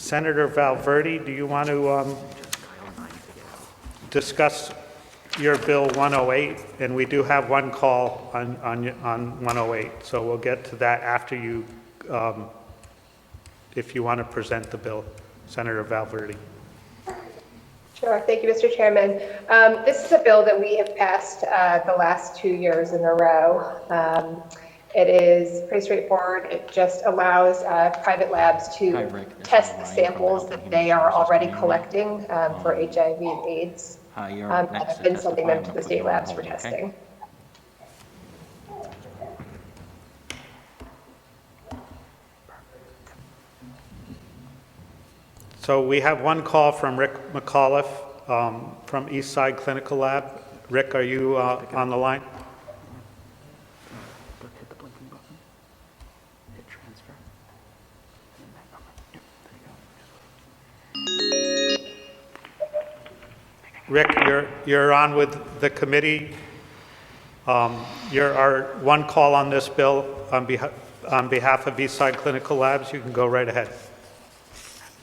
Senator Valverde, do you want to discuss your bill 108? And we do have one call on 108, so we'll get to that after you, if you want to present the bill, Senator Valverde. Sure. Thank you, Mr. Chairman. This is a bill that we have passed the last 2 years in a row. It is pretty straightforward. It just allows private labs to test the samples that they are already collecting for HIV and AIDS and then sending them to the state labs for testing. So we have one call from Rick McAuliffe from Eastside Clinical Lab. Rick, are you on the line? Hit the blinking button. Hit transfer. And that number. Yep, there you go. Rick, you're on with the committee. You're our one call on this bill on behalf of Eastside Clinical Labs. You can go right ahead.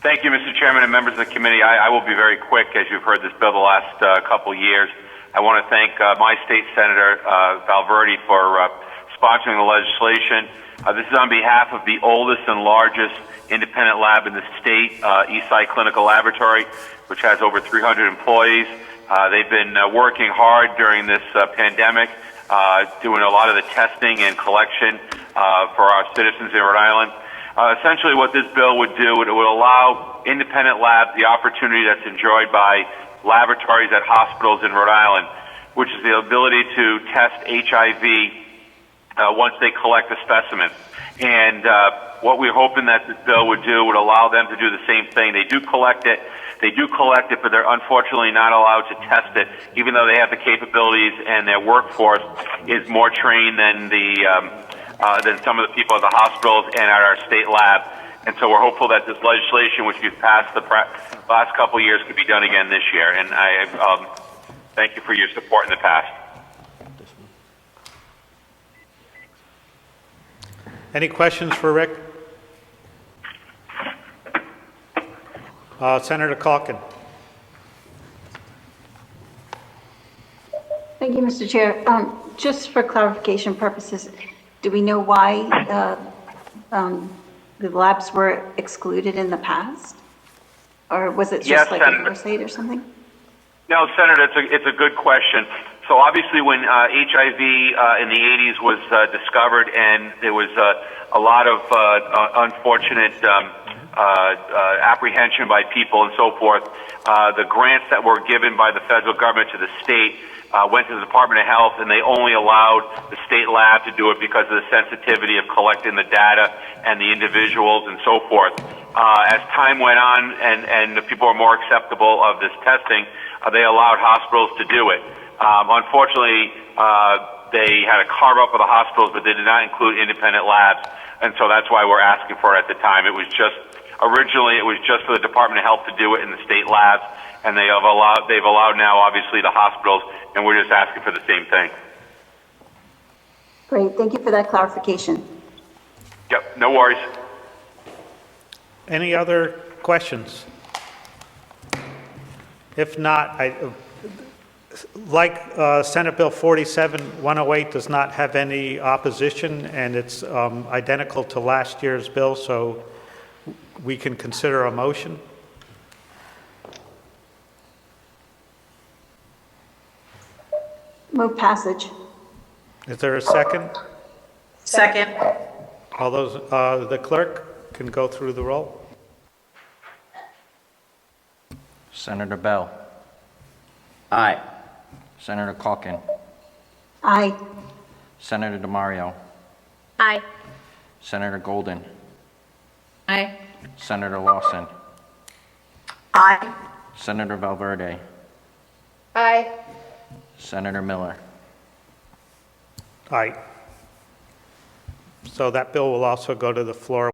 Thank you, Mr. Chairman and members of the committee. I will be very quick, as you've heard this bill the last couple years. I want to thank my state senator, Valverde, for sponsoring the legislation. This is on behalf of the oldest and largest independent lab in the state, Eastside Clinical Laboratory, which has over 300 employees. They've been working hard during this pandemic, doing a lot of the testing and collection for our citizens in Rhode Island. Essentially what this bill would do, it would allow independent labs the opportunity that's enjoyed by laboratories at hospitals in Rhode Island, which is the ability to test HIV once they collect a specimen. And what we're hoping that this bill would do would allow them to do the same thing. They do collect it, but they're unfortunately not allowed to test it, even though they have the capabilities and their workforce is more trained than than some of the people at the hospitals and at our state lab. And so we're hopeful that this legislation, which we've passed the last couple of years, could be done again this year. And I thank you for your support in the past. Any questions for Rick? Senator Calkin. Thank you, Mr. Chair. Just for clarification purposes, do we know why the labs were excluded in the past? Or was it just like an oversight or something? No, Senator, it's a good question. So obviously when HIV in the 80s was discovered and there was a lot of unfortunate apprehension by people and so forth, the grants that were given by the federal government to the state went to the Department of Health, and they only allowed the state lab to do it because of the sensitivity of collecting the data and the individuals and so forth. As time went on and the people were more acceptable of this testing, they allowed hospitals to do it. Unfortunately, they had a carve up of the hospitals, but they did not include independent labs, and so that's why we're asking for it at the time. It was just originally it was just for the Department of Health to do it in the state labs, and they've allowed now obviously the hospitals, and we're just asking for the same thing. Great, thank you for that clarification. Yep, no worries. Any other questions? If not, Senate Bill 47-108 does not have any opposition, and it's identical to last year's bill, so we can consider a motion. Move passage. Is there a second? Second. All those, the clerk can go through the roll. Senator Bell. Aye. Senator Calkin. Aye. Senator DeMario. Aye. Senator Golden. Aye. Senator Lawson. Aye. Senator Valverde. Aye. Senator Miller. Aye. So that bill will also go to the floor.